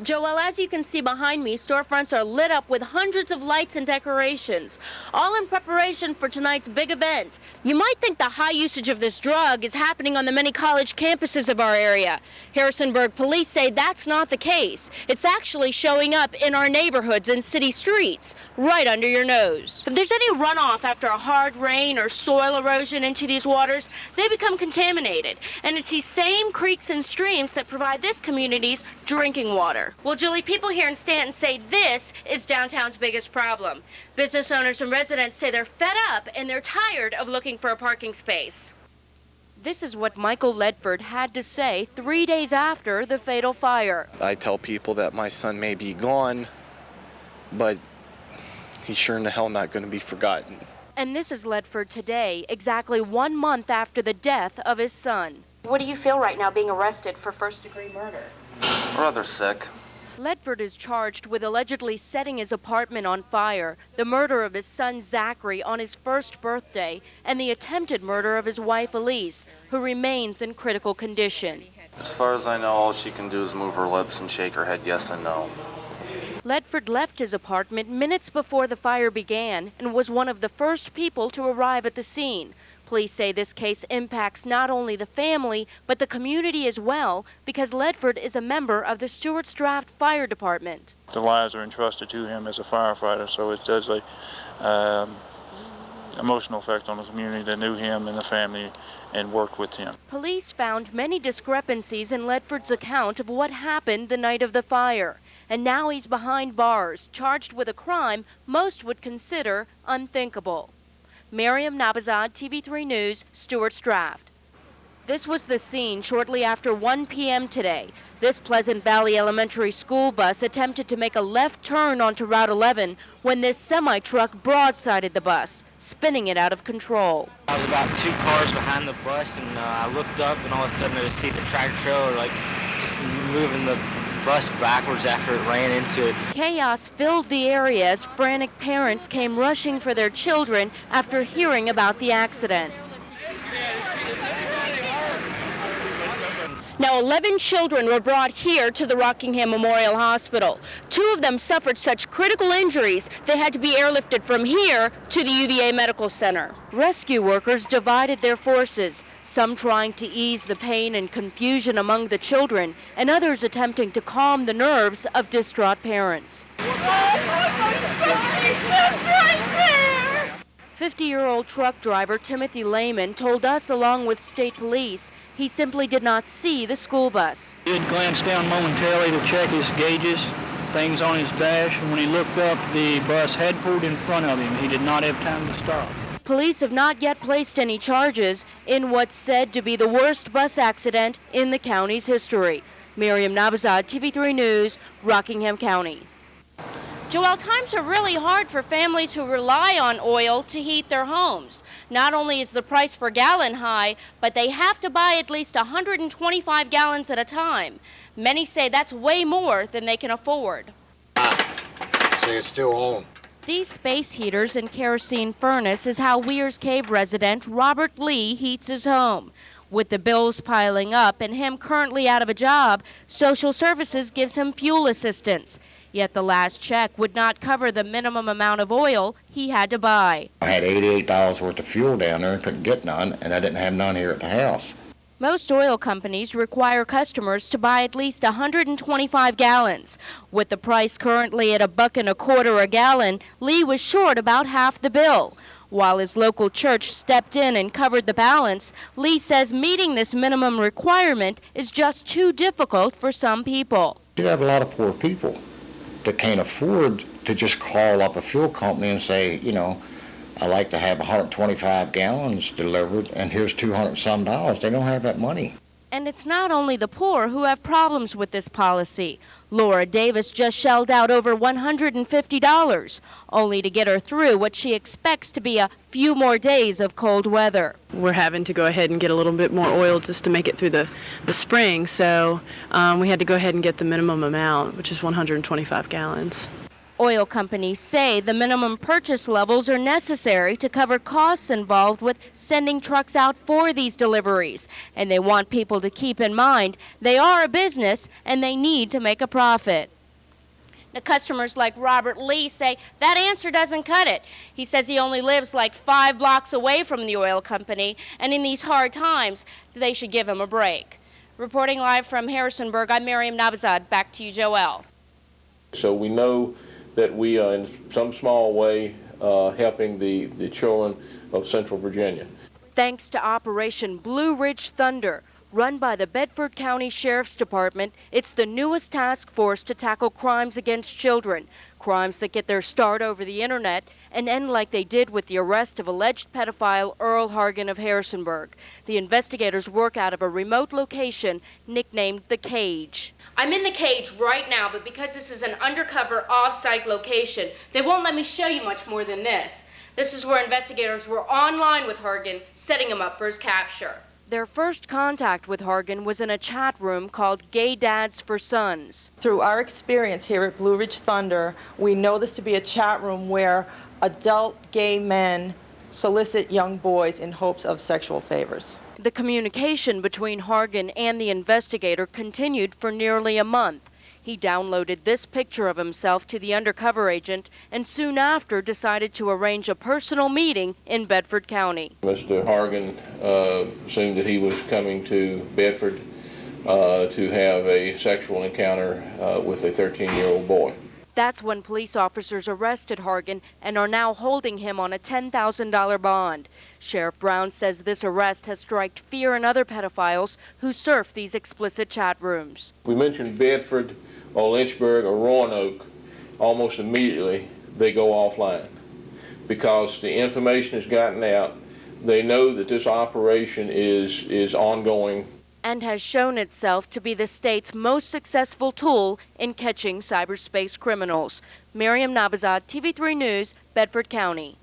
Joel, as you can see behind me, storefronts are lit up with hundreds of lights and decorations, all in preparation for tonight's big event. You might think the high usage of this drug is happening on the many college campuses of our area. Harrisonburg police say that's not the case. It's actually showing up in our neighborhoods and city streets, right under your nose. If there's any runoff after a hard rain or soil erosion into these waters, they become contaminated. And it's these same creeks and streams that provide this community's drinking water. Well, Julie, people here in Stanton say this is downtown's biggest problem. Business owners and residents say they're fed up and they're tired of looking for a parking space. This is what Michael Ledford had to say 3 days after the fatal fire. I tell people that my son may be gone, but he's sure in the hell not going to be forgotten. And this is Ledford today, exactly 1 month after the death of his son. What do you feel right now being arrested for first-degree murder? Rather sick. Ledford is charged with allegedly setting his apartment on fire, the murder of his son Zachary on his first birthday, and the attempted murder of his wife Elise, who remains in critical condition. As far as I know, all she can do is move her lips and shake her head yes and no. Ledford left his apartment minutes before the fire began and was one of the first people to arrive at the scene. Police say this case impacts not only the family, but the community as well, because Ledford is a member of the Stewart's Draft Fire Department. The lives are entrusted to him as a firefighter, so it does a emotional effect on the community that knew him and the family and worked with him. Police found many discrepancies in Ledford's account of what happened the night of the fire, and now he's behind bars, charged with a crime most would consider unthinkable. Mariam, Nabizad, TV3 News, Stewart's Draft. This was the scene shortly after 1 p.m. today. This Pleasant Valley Elementary School bus attempted to make a left turn onto Route 11 when this semi-truck broadsided the bus, spinning it out of control. I was about 2 cars behind the bus, and I looked up, and all of a sudden I see the tractor trailer just moving the bus backwards after it ran into it. Chaos filled the area as frantic parents came rushing for their children after hearing about the accident. Now, 11 children were brought here to the Rockingham Memorial Hospital. 2 of them suffered such critical injuries they had to be airlifted from here to the UVA Medical Center. Rescue workers divided their forces, some trying to ease the pain and confusion among the children, and others attempting to calm the nerves of distraught parents. 50-year-old truck driver Timothy Lehman told us, along with state police, he simply did not see the school bus. He had glanced down momentarily to check his gauges, things on his dash, and when he looked up, the bus had pulled in front of him. He did not have time to stop. Police have not yet placed any charges in what's said to be the worst bus accident in the county's history. Mariam, Nabizad, TV3 News, Rockingham County. Joel, times are really hard for families who rely on oil to heat their homes. Not only is the price per gallon high, but they have to buy at least 125 gallons at a time. Many say that's way more than they can afford. See, it's still on. These space heaters and kerosene furnace is how Weir's Cave resident Robert Lee heats his home. With the bills piling up and him currently out of a job, Social Services gives him fuel assistance. Yet the last check would not cover the minimum amount of oil he had to buy. I had $88 worth of fuel down there and couldn't get none, and I didn't have none here at the house. Most oil companies require customers to buy at least 125 gallons. With the price currently at $1.25 a gallon, Lee was short about half the bill. While his local church stepped in and covered the balance, Lee says meeting this minimum requirement is just too difficult for some people. You have a lot of poor people that can't afford to just call up a fuel company and say, you know, I like to have 125 gallons delivered, and here's $200 some. They don't have that money. And it's not only the poor who have problems with this policy. Laura Davis just shelled out over $150, only to get her through what she expects to be a few more days of cold weather. We're having to go ahead and get a little bit more oil just to make it through the spring, so we had to go ahead and get the minimum amount, which is 125 gallons. Oil companies say the minimum purchase levels are necessary to cover costs involved with sending trucks out for these deliveries. And they want people to keep in mind they are a business and they need to make a profit. Now, customers like Robert Lee say that answer doesn't cut it. He says he only lives like 5 blocks away from the oil company, and in these hard times, they should give him a break. Reporting live from Harrisonburg, I'm Mariam Nabizad. Back to you, Joelle. So we know that we are in some small way helping the children of Central Virginia. Thanks to Operation Blue Ridge Thunder, run by the Bedford County Sheriff's Department, it's the newest task force to tackle crimes against children, crimes that get their start over the internet and end like they did with the arrest of alleged pedophile Earl Hargan of Harrisonburg. The investigators work out of a remote location nicknamed The Cage. I'm in The Cage right now, but because this is an undercover off-site location, they won't let me show you much more than this. This is where investigators were online with Hargan, setting him up for his capture. Their first contact with Hargan was in a chat room called Gay Dads for Sons. Through our experience here at Blue Ridge Thunder, we know this to be a chat room where adult gay men solicit young boys in hopes of sexual favors. The communication between Hargan and the investigator continued for nearly a month. He downloaded this picture of himself to the undercover agent and soon after decided to arrange a personal meeting in Bedford County. Mr. Hargan assumed that he was coming to Bedford to have a sexual encounter with a 13-year-old boy. That's when police officers arrested Hargan and are now holding him on a $10,000 bond. Sheriff Brown says this arrest has struck fear in other pedophiles who surf these explicit chat rooms. We mentioned Bedford or Lynchburg or Roanoke, almost immediately they go offline because the information has gotten out. They know that this operation is ongoing. And has shown itself to be the state's most successful tool in catching cyberspace criminals. Mariam Nabizad, TV3 News, Bedford County.